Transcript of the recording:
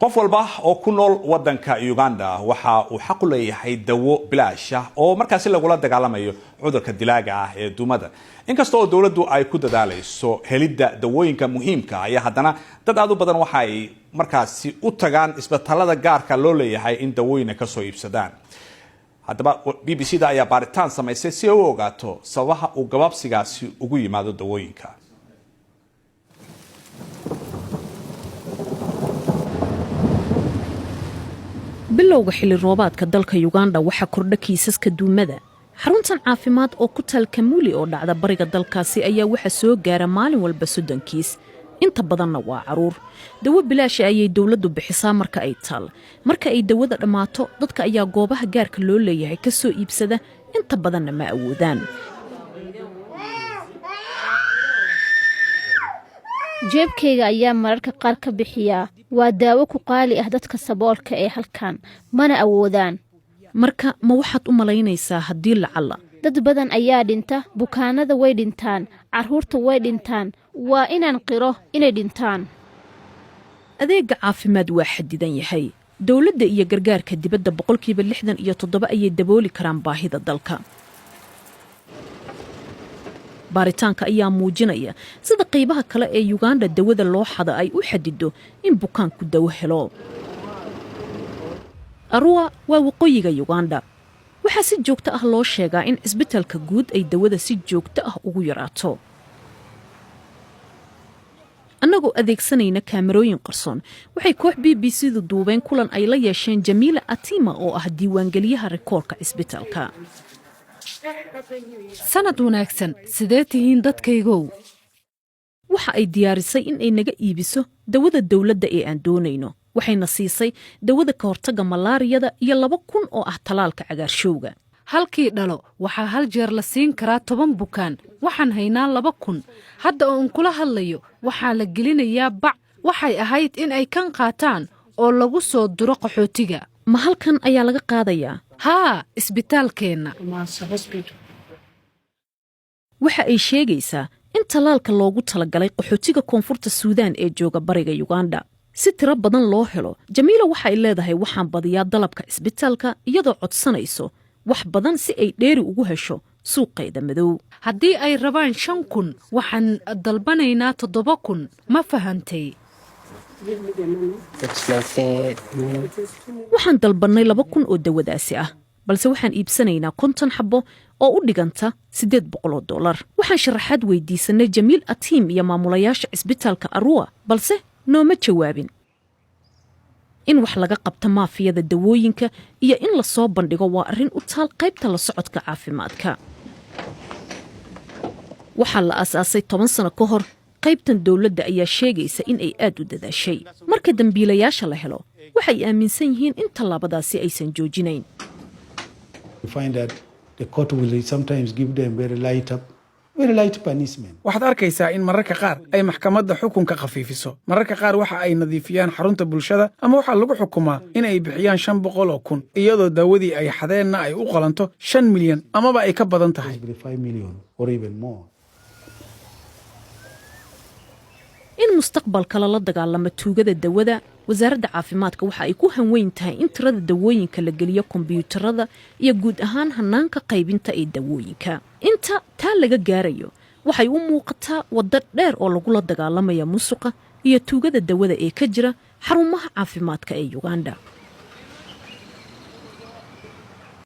qof walba oo ku nool wadanka Uganda waxa uu xaq u leeyahay dawo bilaash ah oo markaas lagula dagaalamayo cudurka dilaaga ah ee duumada. inkasta oo dawladdu ay ku dadaalayso helidda dawooyinka muhiimka ah, ayaa haddana dad aad u badan waxa ay markaasi u tagaan isbitaalada gaarka loo leeyahay in dawooyin ka soo iibsadaan. haddaba BBC-da ayaa baaritaan samaysay si ay u ogaato sababaha uu gabaabsigaasi ugu yimaado dawooyinka. bilowga xilli roobaadka dalka Uganda waxa kordha kiisaska duumada. xaruntan caafimaad oo ku taal Kamuli oo dhacda bariga dalkaasi ayaa waxa soo gaara maalin walba 30 kiis. inta badanna waa caruur. dawo bilaash ayay dawladdu bixisaa marka ay taal. marka ay dawada dhamaato, dadka ayaa goobaha gaarka loo leeyahay ka soo iibsada, inta badanna ma awoodaan. jeebkayga ayaa mararka qaar ka bixiya. waa daawo ku qaali ah dadka saboolka ee halkan, mana awoodaan. marka ma waxaad u malaynaysaa haddii lacala dad badan ayaa dhinta, bukaanada way dhintaan, caruurta way dhintaan. waa inaan qiro inay dhintaan. adeega caafimaad waa xadidan yahay. dawladda iyo gargaarka dibadda 67% ayay dabooli karaan baahida dalka. baaritaanka ayaa muujinaya sida qaybaha kale ee Uganda dawada loo xada ay u xadido in bukaanku dawo helo. Arua waa waqooyiga Uganda. waxaa si joogto ah loo sheegaa in isbitaalka guud ay dawada si joogto ah ugu yaraato. annagoo adeegsanayna kaamirooyin qarsoon, waxay koox BBC-du duubeen kulan ay la yeesheen Jamila Atima oo ah diiwaangeliyaha rikoorka isbitaalka. sanad wanaagsan, sidee tihiin dadkaygow? waxa ay diyaarisay in ay naga iibiso dawada dawladda ee aan doonayno. waxayna siisay dawada ka hortagga malaariyada iyo 2,000 oo ah talaalka cagaarshowga. halkii dhalo waxaa hal jeer la siin karaa 10 bukaan. waxaan haynaa 2,000. hadda oo aan kula hadlayo waxaa la gelinayaa bac. waxay ahayd in ay kan qaataan oo lagu soo duro qaxootiga. ma halkan ayaa laga qaadayaa? haa, isbitaalkeenna. waxa ay sheegaysaa in talaalka loogu talagalay qaxootiga koonfurta Suudaan ee jooga bariga Uganda. si tiro badan loo helo, Jamila waxa ay leedahay waxaan badiyaa dalabka isbitaalka iyadoo codsanayso wax badan si ay dheeri ugu hesho suuqeeda madow. haddii ay rabaan 5,000, waxaan dalbanaynaa 7,000. ma fahantay? waxaan dalbanay 2,000 oo dawadaasi ah, balse waxaan iibsanaynaa 50 xabo oo u dhiganta $800. waxaan sharaxaad weydiisanay Jamil Atim iyo maamulayaasha isbitaalka Arua, balse nooma jawaabin. in wax laga qabto maafiyada dawooyinka iyo in la soo bandhigo waa arrin u taal qaybta la socodka caafimaadka. waxaa la aasaasay 10 sano ka hor. qaybtan dawladda ayaa sheegaysa in ay aad u dadaashay. marka dambiilayaasha la helo, waxay aaminsan yihiin in tallaabadaasi aysan joojinayn. waxaad arkaysaa in mararka qaar ay maxkamadda xukunka khafiifiso. mararka qaar waxa ay nadiifiyaan xarunta bulshada, ama waxaa lagu xukumaa in ay bixiyaan 500,000 iyadoo daawadii ay xadeenna ay u qalanto 5 milyan amaba ay ka badan tahay. in mustaqbalka lala dagaalamo tuugada dawada, wasaaradda caafimaadka waxa ay ku hanweyn tahay in tirada dawooyinka la geliyo kombiyuutarada iyo guud ahaan hanaanka qaybinta ee dawooyinka. inta taa laga gaarayo, waxay u muuqataa waddo dheer oo lagula dagaalamaya musuqa iyo tuugada dawada ee ka jira xarumaha caafimaadka ee Uganda.